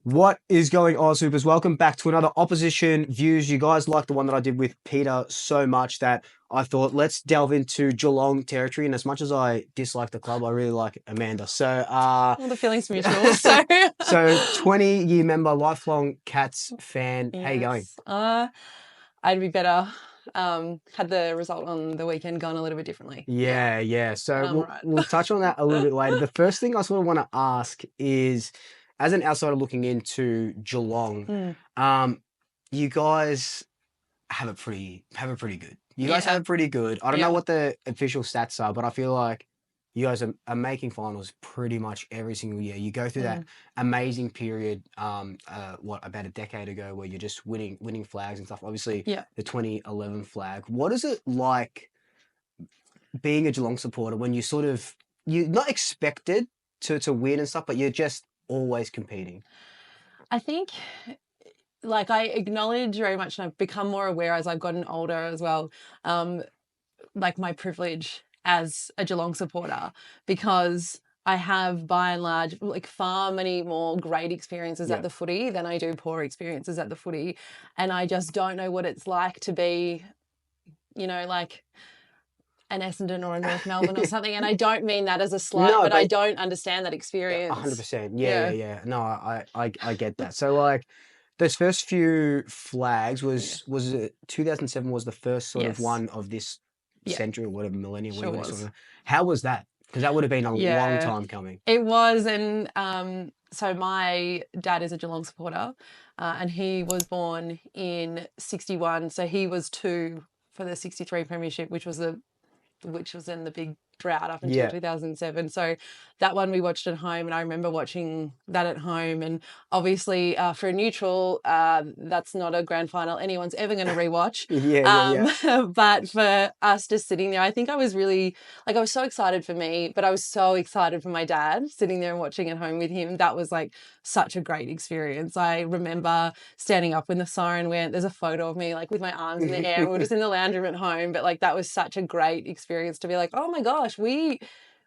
What is going on, Supers? Welcome back to another Opposition Views. You guys liked the one that I did with Peter so much that I thought, let's delve into Geelong territory. And as much as I dislike the club, I really like Amanda. So, Well, the feeling's mutual. So, 20-year member, lifelong Cats fan. How you going? yes, I'd be better had the result on the weekend gone a little bit differently. Yeah. But So I'm we'll, right. we'll touch on that a little bit later. The first thing I sort of want to ask is, as an outsider looking into Geelong, you guys have it pretty good. You guys have Yeah, it pretty good. I don't know yeah. what the official stats are, but I feel like you guys are making finals pretty much every single year. You go through that amazing period, about a decade ago, where you're just winning flags and stuff. Obviously, Yeah. the 2011 flag. What is it like being a Geelong supporter when you're not expected to win and stuff, but you're just always competing? I think, like, I acknowledge very much, and I've become more aware as I've gotten older as well, like my privilege as a Geelong supporter, because I have, by and large, like far many more great experiences at Yeah. the footy than I do poor experiences at the footy. And I just don't know what it's like to be, like an Essendon or a North Melbourne or something. And I don't mean that as a slight, No, but I but don't understand that yeah, experience. 100%. Yeah. Yeah. No, I get that. So like those first few flags Yeah. was it 2007 was the first sort of Yes. one of this Yeah. century or whatever millennium, Sure whatever this sort was. of. How was that? Because that would have been a long Yeah. time coming. It was. And so my dad is a Geelong supporter, and he was born in 61. So he was two for the 63 Premiership, which was in the big drought up until Yeah. 2007. So that one we watched at home, and I remember watching that at home. And obviously, for a neutral, that's not a grand final anyone's ever going to rewatch. Yeah. But for us just sitting there, I think I was really, like, I was so excited for me, but I was so excited for my dad sitting there and watching at home with him. That was like such a great experience. I remember standing up when the siren went. There's a photo of me like with my arms in the air. We were just in the lounge room at home, but like that was such a great experience to be like, oh my gosh, we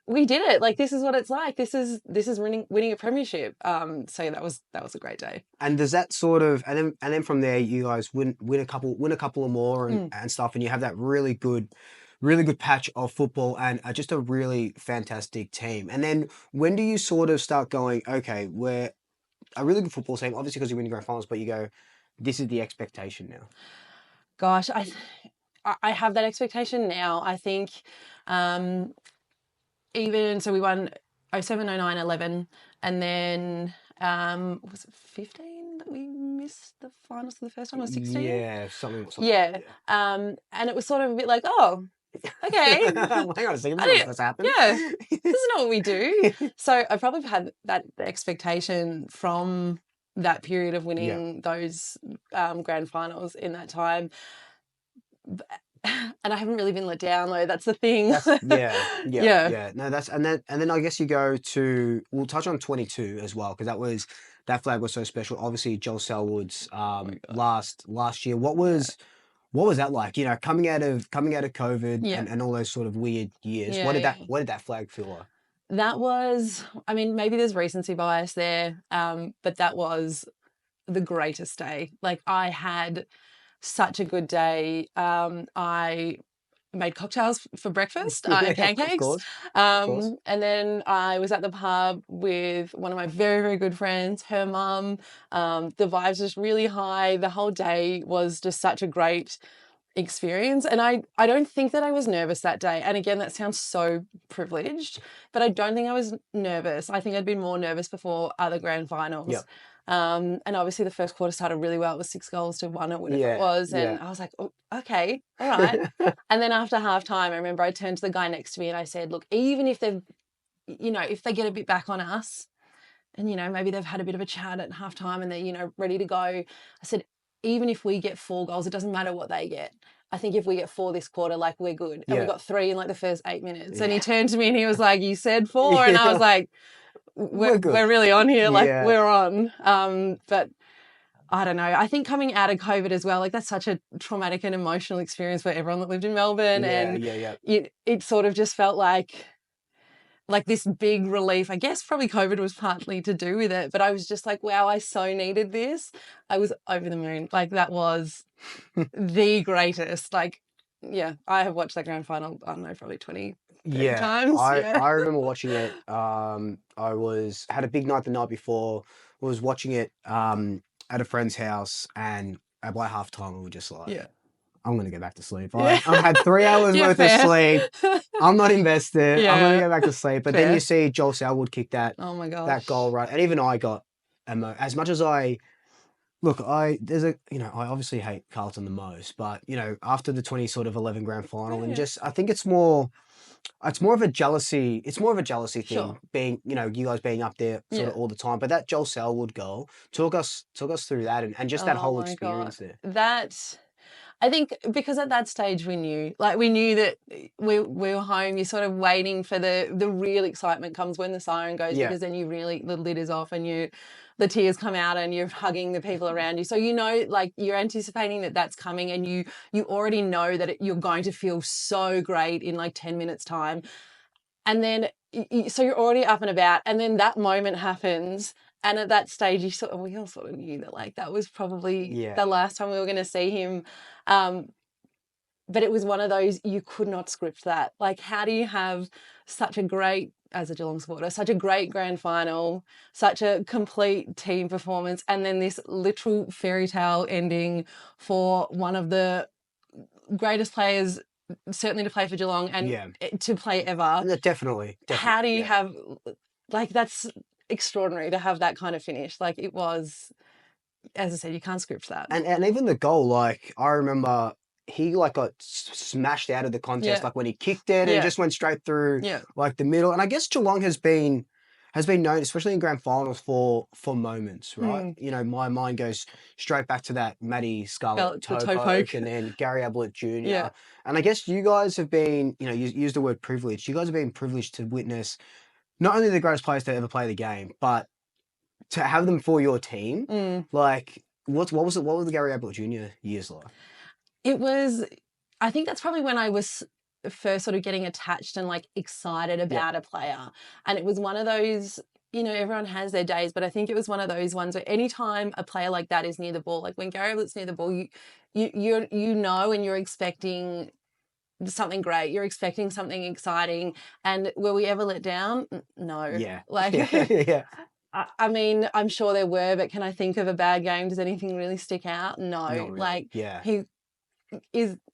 did it. Like, this is what it's like. This is winning a premiership. So that was a great day. And does that sort of and then from there you guys win a couple or more and stuff, and you have that really good patch of football and just a really fantastic team. And then when do you sort of start going, okay, we're a really good football team, obviously because you're winning grand finals, but you go, this is the expectation now. Gosh, I have that expectation now. I think even so we won 07, 09, 11, and then was it 15 that we missed the finals for the first time, or 16? Yeah, something. Yeah. And it was sort of a bit like, oh, okay. Hang on a second, this has happened. Yeah, this is not what we do. So I probably had that expectation from that period of winning those grand finals in that time. And I haven't really been let down though. That's the thing. Yeah. No, and then I guess you go to. We'll touch on 22 as well, because that flag was so special. Obviously, Joel Selwood's last year. What was that like? You know, coming out of COVID and all those sort of weird years. What did that flag feel like? That was, I mean, maybe there's recency bias there, but that was the greatest day. Like, I had such a good day. I made cocktails for breakfast and pancakes. Of course. And then I was at the pub with one of my very, very good friends, her mum. The vibes just really high. The whole day was just such a great experience. And I don't think that I was nervous that day. And again, that sounds so privileged, but I don't think I was nervous. I think I'd been more nervous before other grand finals. Yep. And obviously the first quarter started really well. It was 6-1 or whatever it was. And I was like, oh, okay, all right. And then after halftime, I remember I turned to the guy next to me and I said, look, even if if they get a bit back on us and, maybe they've had a bit of a chat at halftime and they're, ready to go. I said, even if we get 4 goals, it doesn't matter what they get. I think if we get 4 this quarter, like, we're good. And we got 3 in like the first 8 minutes. And he turned to me and he was like, you said 4. And I was like, we're really on here. Like, we're on. But I don't know. I think coming out of COVID as well, like, that's such a traumatic and emotional experience for everyone that lived in Melbourne. And it sort of just felt like like this big relief. I guess probably COVID was partly to do with it, but I was just like, wow, I so needed this. I was over the moon. Like that was the greatest. Like, yeah, I have watched that grand final, I don't know, probably 20, 30 times. I remember watching it. I had a big night the night before. Was watching it at a friend's house, and by halftime we were just like, Yeah. I'm gonna go back to sleep. I had 3 hours worth of sleep. I'm not invested. I'm gonna go back to sleep. But then you see Joel Selwood kick that. Oh my gosh. That goal, right? And even I got as much as I look. I obviously hate Carlton the most, but after the 2011 grand final, and just I think it's more of a jealousy. It's more of a jealousy thing, Sure. being you guys being up there sort of all the time. But that Joel Selwood goal took us through that, and just that whole experience there. That. I think because at that stage we knew that we were home. You're sort of waiting for the real excitement comes when the siren goes, because then the lid is off and the tears come out and you're hugging the people around you. So like you're anticipating that that's coming, and you already know that you're going to feel so great in like 10 minutes time, and then so you're already up and about, and then that moment happens. And at that stage, we all sort of knew that like that was probably the last time we were going to see him. But it was one of those, you could not script that. Like, how do you have such a great, as a Geelong supporter, such a great grand final, such a complete team performance, and then this literal fairy tale ending for one of the greatest players, certainly to play for Geelong and to play ever. Definitely. How do you have, like, that's extraordinary to have that kind of finish. Like, it was, as I said, you can't script that. And even the goal, like I remember he like got smashed out of the contest, like when he kicked it and just went straight through like the middle. And I guess Geelong has been known, especially in grand finals, for moments, right? My mind goes straight back to that Matty Scarlett toe poke, and then Gary Ablett Jr. And I guess you guys have been, you use the word privileged. You guys have been privileged to witness not only the greatest players to ever play the game, but to have them for your team. Like, what was the Gary Ablett Jr. years like? It was, I think that's probably when I was first sort of getting attached and like excited about a player. And it was one of those, everyone has their days, but I think it was one of those ones where anytime a player like that is near the ball, like when Gary Ablett's near the ball, you know, and you're expecting something great. You're expecting something exciting. And were we ever let down? No. Yeah. Like, I mean, I'm sure there were, but can I think of a bad game? Does anything really stick out? No. Really. Like, he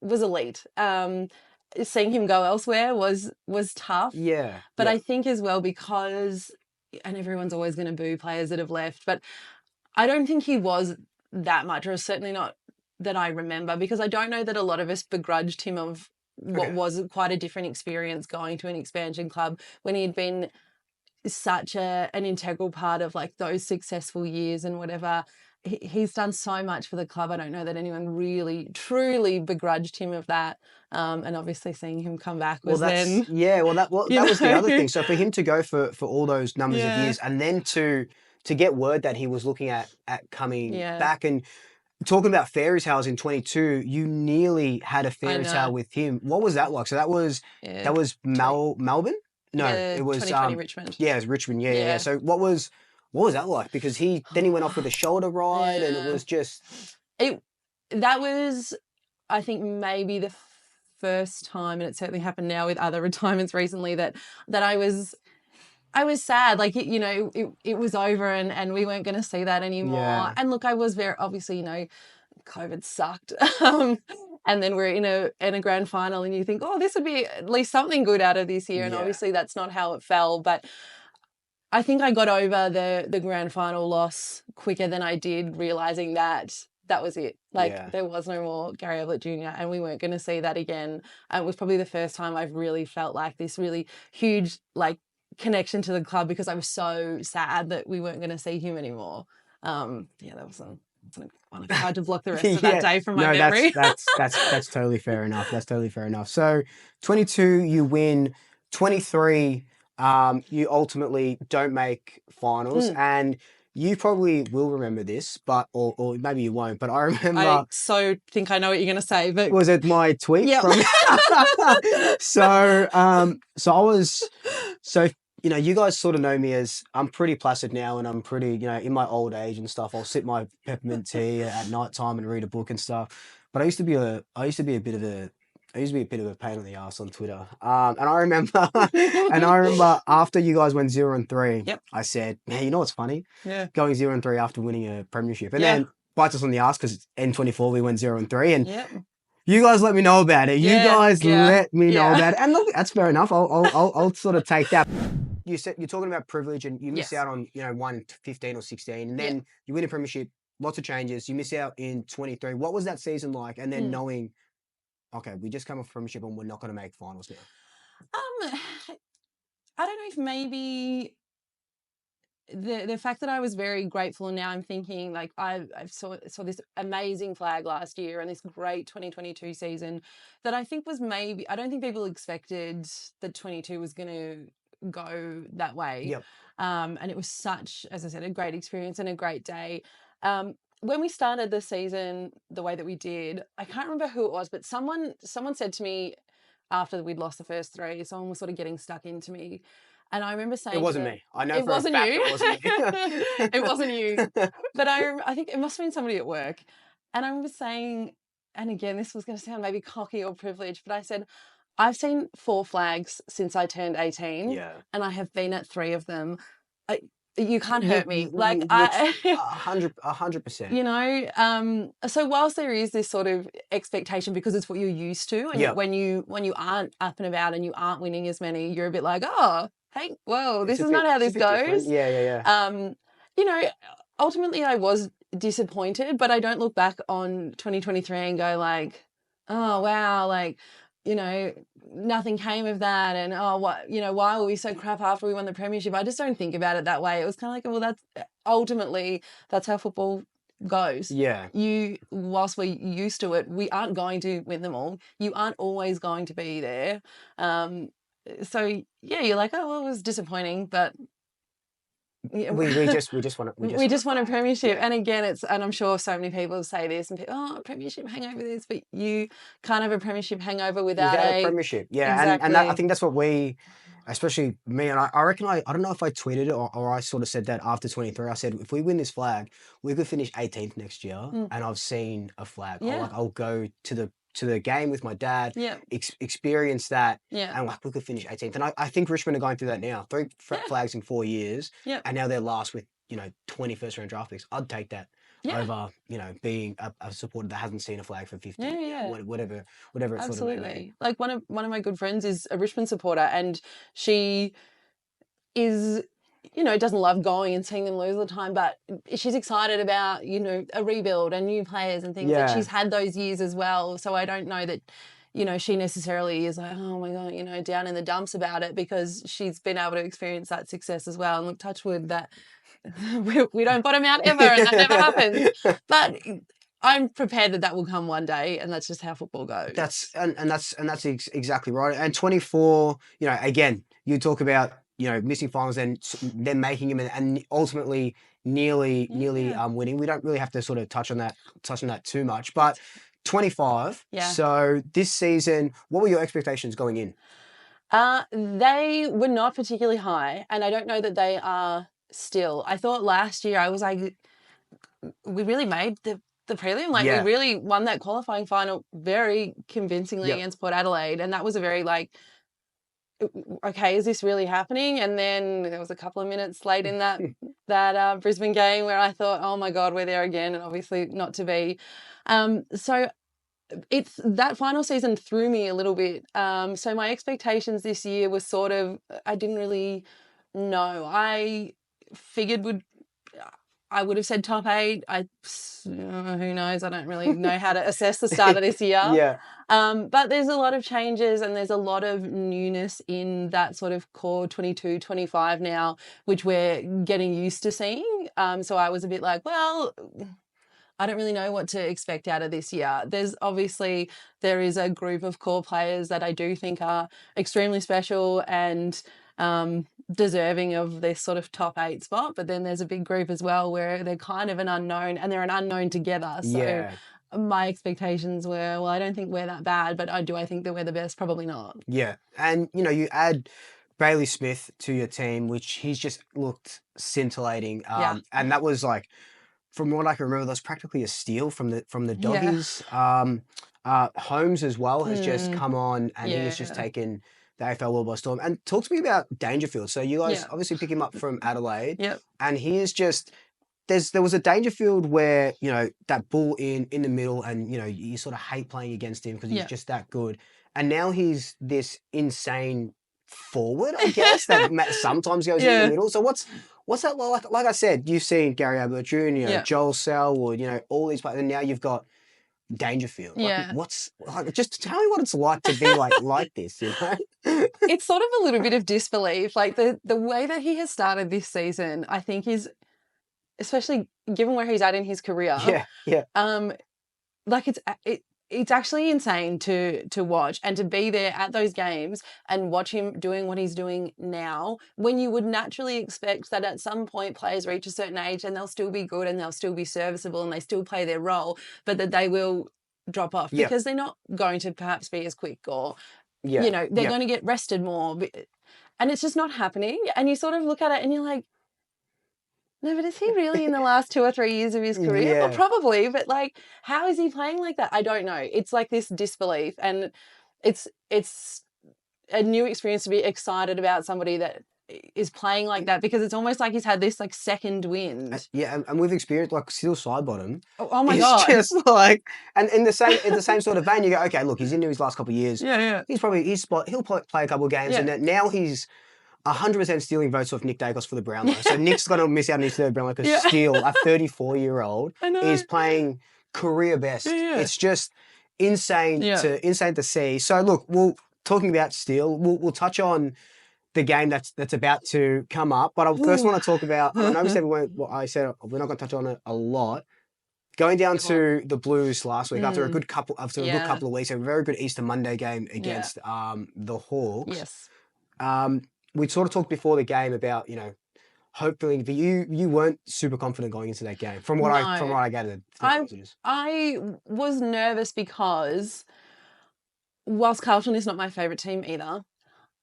was elite. Seeing him go elsewhere was tough. Yeah. But I think as well because, and everyone's always going to boo players that have left, but I don't think he was that much, or certainly not that I remember, because I don't know that a lot of us begrudged him of what was quite a different experience going to an expansion club when he had been such an integral part of like those successful years and whatever. He's done so much for the club. I don't know that anyone really truly begrudged him of that. And obviously seeing him come back was that was the other thing. So for him to go for all those numbers of years, and then to get word that he was looking at coming back, and talking about fairy tales in 22, you nearly had a fairy tale with him. What was that like? So that was Melbourne? No, it was 2020 Richmond. Yeah, it was Richmond. Yeah. So what was that like? Because he went off with a shoulder ride, and it was just that was, I think, maybe the first time, and it certainly happened now with other retirements recently, that I was sad. Like, it was over and we weren't going to see that anymore. Yeah. And look, I was very, obviously, COVID sucked. And then we're in a grand final and you think, oh, this would be at least something good out of this year. And obviously that's not how it fell. But I think I got over the grand final loss quicker than I did, realising that was it. Like, there was no more Gary Ablett Jr. and we weren't going to see that again. And it was probably the first time I've really felt like this really huge, like, connection to the club, because I was so sad that we weren't going to see him anymore. That was I tried to block the rest of that day from my memory. That's totally fair enough. That's totally fair enough. So 22, you win. 23, you ultimately don't make finals, and you probably will remember this, but or maybe you won't. But I remember. I so think I know what you're going to say. But was it my tweet? Yeah. So I was you guys sort of know me as I'm pretty placid now, and I'm pretty, in my old age and stuff. I'll sip my peppermint tea at night time and read a book and stuff. But I used to be a bit of a pain in the ass on Twitter. And I remember, after you guys went 0-3, Yep. I said, man, you know what's funny? Yeah. Going 0-3 after winning a premiership, and then bites us on the ass because N24 we went 0-3, and Yep. you guys let me know about it. You guys let me know about it, and look, that's fair enough. I'll sort of take that. You said you're talking about privilege, and you miss out on 1-15 or 16, and then you win a premiership. Lots of changes. You miss out in 23. What was that season like? And then knowing, okay, we just come off premiership and we're not going to make finals now. I don't know if maybe the fact that I was very grateful, and now I'm thinking like I saw this amazing flag last year and this great 2022 season that I think was maybe, I don't think people expected that 22 was going to go that way. Yep. And it was such, as I said, a great experience and a great day. When we started the season the way that we did, I can't remember who it was, but someone said to me after we'd lost the first 3, someone was sort of getting stuck into me. And I remember saying, it wasn't me. I know it for a wasn't fact you. it wasn't me. It wasn't you. But I think it must have been somebody at work. And I remember saying, and again, this was going to sound maybe cocky or privileged, but I said, I've seen 4 flags since I turned 18, and I have been at 3 of them. You can't hurt me. Like, 100%. So whilst there is this sort of expectation because it's what you're used to, and when you aren't up and about and you aren't winning as many, you're a bit like, oh, hey, whoa, this is not how this goes. Yeah. Ultimately I was disappointed, but I don't look back on 2023 and go like, oh wow, like, nothing came of that, and why were we so crap after we won the premiership? I just don't think about it that way. It was kind of like, well, that's how football goes. Yeah. Whilst we're used to it, we aren't going to win them all. You aren't always going to be there. So yeah, you're like, oh well, it was disappointing, but we just want a premiership. And again, and I'm sure so many people say this and premiership hangover this, but you can't have a premiership hangover without a premiership. Yeah. Exactly. And I think that's what especially me, and I reckon I don't know if I tweeted it or I sort of said that after 23. I said, if we win this flag, we could finish 18th next year. And I've seen a flag. I'll go to the game with my dad, experience that, and like we could finish 18th. And I think Richmond are going through that now. 3 flags in 4 years, and now they're last with 20 first round draft picks. I'd take that over being a supporter that hasn't seen a flag for 50. Whatever it's absolutely. sort of may be. Like one of my good friends is a Richmond supporter, and she is, doesn't love going and seeing them lose all the time, but she's excited about, a rebuild and new players and things. And she's had those years as well. So I don't know that, she necessarily is like, oh my God, down in the dumps about it, because she's been able to experience that success as well. And look, touch wood that we don't bottom out ever, and that never happens. But I'm prepared that will come one day, and that's just how football goes. That's exactly right. And 24, again, you talk about missing finals and then making them and ultimately nearly winning. We don't really have to sort of touch on that too much, but 25. Yeah. So this season, what were your expectations going in? They were not particularly high, and I don't know that they are still. I thought last year I was like, we really made the prelim. Like we really won that qualifying final very convincingly against Port Adelaide, and that was a very like, okay, is this really happening? And then there was a couple of minutes late in that Brisbane game where I thought, oh my God, we're there again, and obviously not to be. So it's that final season threw me a little bit. So my expectations this year were sort of, I didn't really know. I figured I would have said top 8. Who knows? I don't really know how to assess the start of this year. But there's a lot of changes and there's a lot of newness in that sort of core 22, 25 now, which we're getting used to seeing. So I was a bit like, well, I don't really know what to expect out of this year. There is a group of core players that I do think are extremely special and deserving of this sort of top 8 spot, but then there's a big group as well where they're kind of an unknown, and they're an unknown together. So my expectations were, well, I don't think we're that bad, but I think that we're the best? Probably not. Yeah. And, you add Bailey Smith to your team, which he's just looked scintillating. Yeah. And that was like, from what I can remember, that's practically a steal from the Yeah. doggies. Holmes as well has just come on, and he has just Yeah. taken the AFL world by storm. And talk to me about Dangerfield. So you guys Yeah. obviously pick him up from Adelaide, Yep. and he is just there was a Dangerfield where, you know, that ball in the middle, and you know, you sort of hate playing against him because he's Yeah. just that good. And now he's this insane forward, I guess, that sometimes goes in the middle. So what's that like? Like I said, you've seen Gary Ablett Jr, Joel Selwood, you know, all these players, and now you've got Dangerfield. Like, Yeah. what's like? Just tell me what it's like to be like this, you know? It's sort of a little bit of disbelief. Like the way that he has started this season, I think is, especially given where he's at in his career. Yeah. Like it's actually insane to watch and to be there at those games and watch him doing what he's doing now, when you would naturally expect that at some point players reach a certain age and they'll still be good and they'll still be serviceable and they still play their role, but that they will drop off because they're not going to perhaps be as quick, or you know, they're going to get rested more, and it's just not happening. And you sort of look at it and you're like, no, but is he really in the last 2 or 3 years of his career? Well, probably, but like, how is he playing like that? I don't know. It's like this disbelief, and it's a new experience to be excited about somebody that is playing like that, because it's almost like he's had this like second wind. Yeah, and we've experienced like Steel Sidebottom. Oh my God. It's just like, and in the same sort of vein, you go, okay, look, he's into his last couple of years. Yeah. He'll play a couple of games, and now he's 100% stealing votes off Nick Daicos for the Brownlow. So Nick's going to miss out on his third Brownlow because Steele, a 34-year-old, is playing career best. It's just insane to see. So look, talking about Steele, we'll touch on the game that's about to come up. But I first want to talk about, I know we said we're not going to touch on it a lot. Going down to the Blues last week after a good couple of weeks, a very good Easter Monday game against the Hawks. Yes. We sort of talked before the game about, you know, hopefully, but you weren't super confident going into that game from what I gathered. I was nervous because whilst Carlton is not my favourite team either,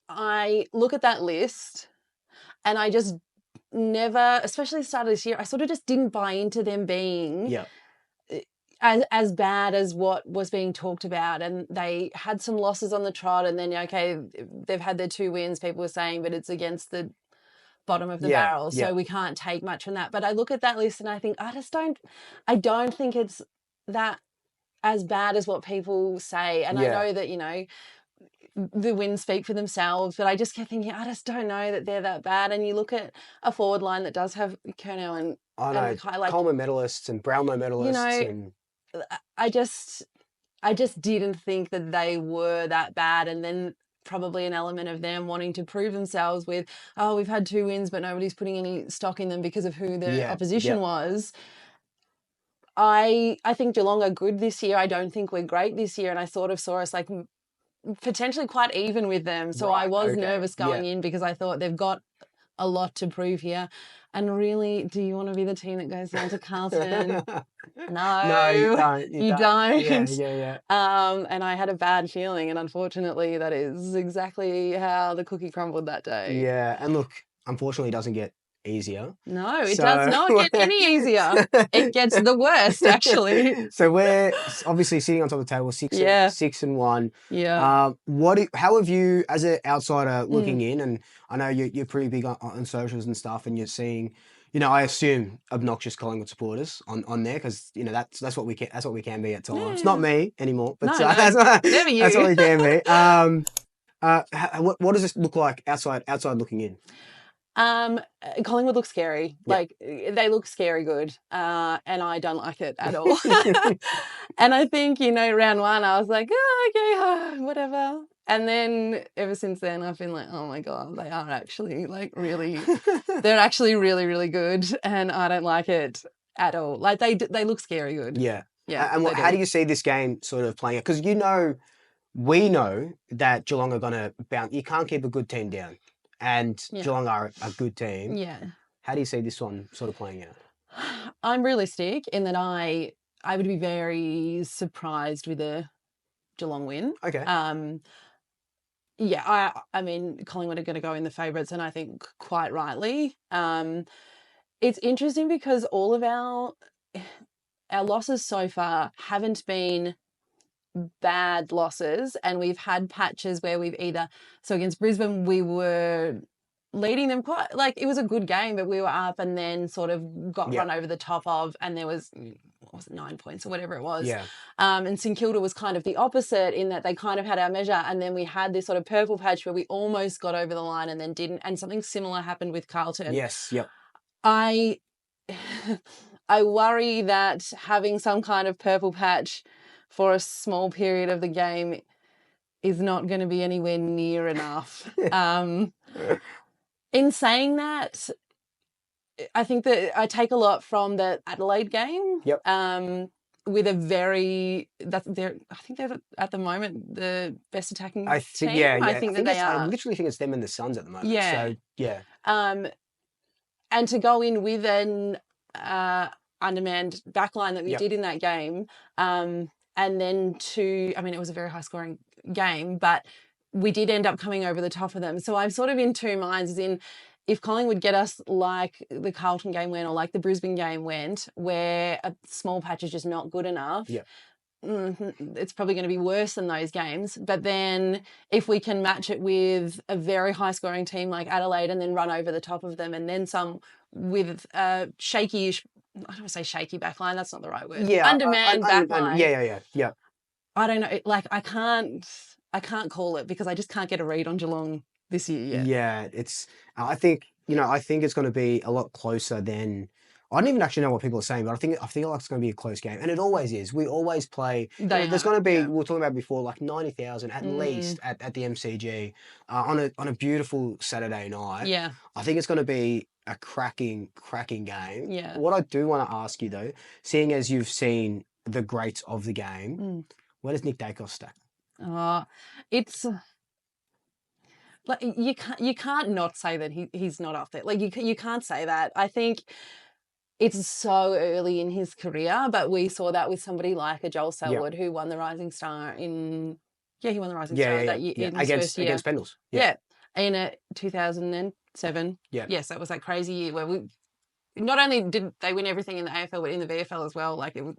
I look at that list and I just never, especially the start of this year, I sort of just didn't buy into them being as bad as what was being talked about. And they had some losses on the trot, and then, okay, they've had their 2 wins, people were saying, but it's against the bottom of the barrel, so we can't take much from that. But I look at that list and I think, I don't think it's that as bad as what people say. And I know that, you know, the wins speak for themselves, but I just kept thinking, I just don't know that they're that bad. And you look at a forward line that does have Kerno and Mackay, like Coleman medalists and Brownlow medalists, you know, and I just didn't think that they were that bad. And then probably an element of them wanting to prove themselves with, oh, we've had 2 wins, but nobody's putting any stock in them because of who the opposition was. I think Geelong are good this year. I don't think we're great this year. And I sort of saw us like potentially quite even with them. So I was nervous going in because I thought they've got a lot to prove here. And really, do you want to be the team that goes down to Carlton? No, you don't. You don't. Yeah. And I had a bad feeling, and unfortunately, that is exactly how the cookie crumbled that day. Yeah, and look, unfortunately, it doesn't get easier. No, it does not get any easier. It gets the worst, actually. So we're obviously sitting on top of the table, 6-1. Yeah. How have you, as an outsider looking in, and I know you're pretty big on socials and stuff, and you're seeing, you know, I assume obnoxious Collingwood supporters on there, because you know that's what we can be at times. Yeah. Not me anymore, but never you. That's what we can be. What does this look like outside looking in? Collingwood looks scary. Like, they look scary good. And I don't like it at all. And I think, you know, round 1, I was like, oh, okay, whatever. And then ever since then, I've been like, oh my God, they are actually like really, they're actually really, really good. And I don't like it at all. Like, they look scary good. Yeah. Yeah. And how do you see this game sort of playing out? Because, you know, we know that Geelong are going to bounce. You can't keep a good team down. And Geelong are a good team. Yeah. How do you see this one sort of playing out? I'm realistic in that I would be very surprised with a Geelong win. Okay. Yeah, I mean, Collingwood are going to go in the favourites, and I think quite rightly. It's interesting because all of our losses so far haven't been bad losses, and we've had patches where we've either, so against Brisbane we were leading them quite, like, it was a good game, but we were up and then sort of got run over the top of, and there was, what was it, 9 points or whatever it was. Yeah. And St Kilda was kind of the opposite in that they kind of had our measure, and then we had this sort of purple patch where we almost got over the line and then didn't, and something similar happened with Carlton. Yes, yep. I worry that having some kind of purple patch for a small period of the game is not going to be anywhere near enough. In saying that, I think that I take a lot from the Adelaide game. Yep. With a very, I think they're at the moment the best attacking team. Yeah. I think that they are. I literally think it's them and the Suns at the moment. Yeah. So yeah. And to go in with an undermanned backline that we did in that game, and then it was a very high scoring game, but we did end up coming over the top of them. So I'm sort of in two minds, as in, if Collingwood get us like the Carlton game went or like the Brisbane game went, where a small patch is just not good enough, it's probably going to be worse than those games. But then if we can match it with a very high-scoring team like Adelaide and then run over the top of them, and then some with a shaky-ish, I don't want to say shaky backline, that's not the right word. Yeah. Undermanned backline. Yeah. I don't know. Like, I can't call it because I just can't get a read on Geelong this year yet. Yeah, I think it's going to be a lot closer than, I don't even actually know what people are saying, but I think like it's going to be a close game, and it always is. We always play. There's going to be, we were talking about before, like 90,000 at least at the MCG on a beautiful Saturday night. Yeah, I think it's going to be a cracking game. Yeah. What I do want to ask you though, seeing as you've seen the greats of the game, where does Nick Daicos stack? It's like, you can't not say that he's not up there. Like, you can't say that. I think it's so early in his career, but we saw that with somebody like a Joel Selwood who won the Rising Star in that year in his first year against Pendles. Yeah, in 2007. Yeah. Yes, that was that crazy year where we not only did they win everything in the AFL, but in the VFL as well. Like, it was,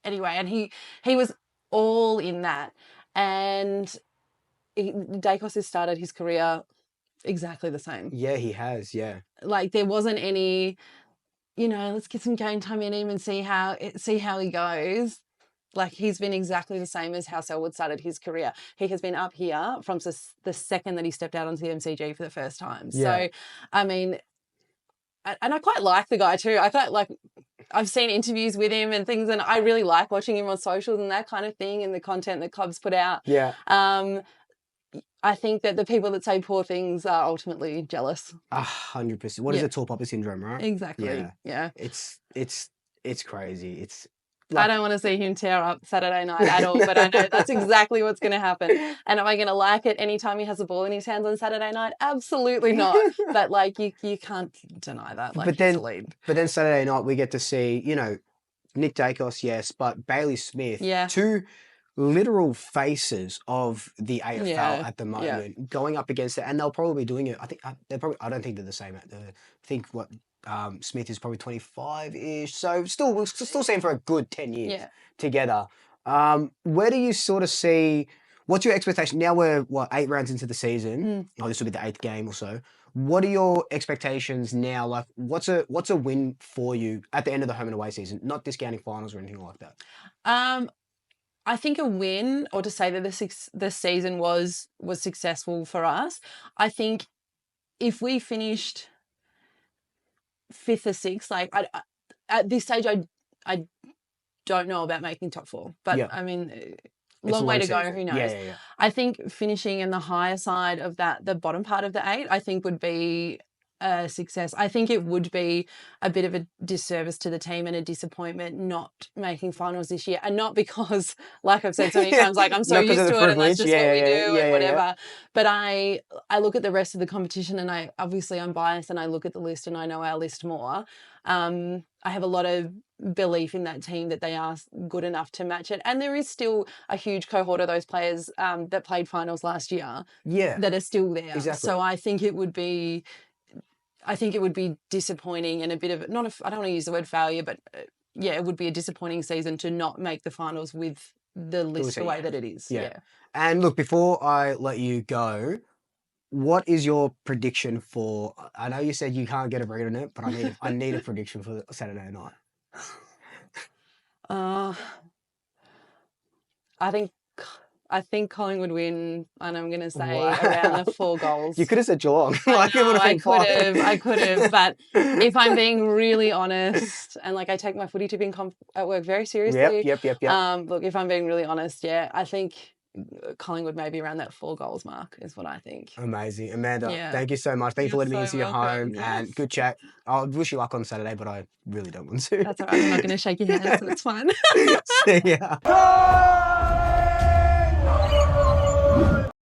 anyway, and he was all in that. And Daicos has started his career exactly the same. Yeah, he has. Yeah. Like, there wasn't any, let's get some game time in him and see how he goes. Like, he's been exactly the same as how Selwood started his career. He has been up here from the second that he stepped out onto the MCG for the first time. Yeah. So, I mean, and I quite like the guy too. I've seen interviews with him and things, and I really like watching him on socials and that kind of thing, and the content that clubs put out. Yeah. I think that the people that say poor things are ultimately jealous. 100%. What is it? Tall popper syndrome, right? Exactly. Yeah. It's crazy. I don't want to see him tear up Saturday night at all, but I know that's exactly what's going to happen. And am I going to like it anytime he has a ball in his hands on Saturday night? Absolutely not. But, like, you can't deny that. Like, he's a lead. But then Saturday night we get to see, Nick Daicos, yes, but Bailey Smith, two literal faces of the AFL at the moment, going up against it, and they'll probably be doing it. I don't think they're the same. I think Smith is probably 25-ish, so we'll still see him for a good 10 years together. Where do you sort of see? What's your expectation? Now we're 8 rounds into the season. This will be the 8th game or so. What are your expectations now? Like, what's a win for you at the end of the home and away season? Not discounting finals or anything like that. I think a win, or to say that the season was successful for us. I think if we finished 5th or 6th, like, at this stage, I don't know about making top 4, but I mean, long way to go. Who knows? Yeah. I think finishing in the higher side of that, the bottom part of the 8, I think would be a success. I think it would be a bit of a disservice to the team and a disappointment not making finals this year, and not because, like I've said so many times, like I'm so used to it and that's just what we do and whatever. But I look at the rest of the competition, and I'm biased, and I look at the list and I know our list more. I have a lot of belief in that team that they are good enough to match it, and there is still a huge cohort of those players that played finals last year that are still there. Exactly. So I think it would be disappointing and a bit of I don't want to use the word failure, but it would be a disappointing season to not make the finals with the list the way that it is. Yeah. And look, before I let you go, what is your prediction for? I know you said you can't get a read on it, but I need a prediction for Saturday night. I think Collingwood win, and I'm going to say around the 4 goals. You could have said Geelong. I could have. But if I'm being really honest, and like I take my footy tipping at work very seriously. Yep. Look, if I'm being really honest, I think Collingwood maybe around that 4 goals mark is what I think. Amazing. Amanda, thank you so much. Thank you for letting me into your home, and good chat. I'll wish you luck on Saturday, but I really don't want to. That's all right. I'm not going to shake your hand, so it's fine. See ya.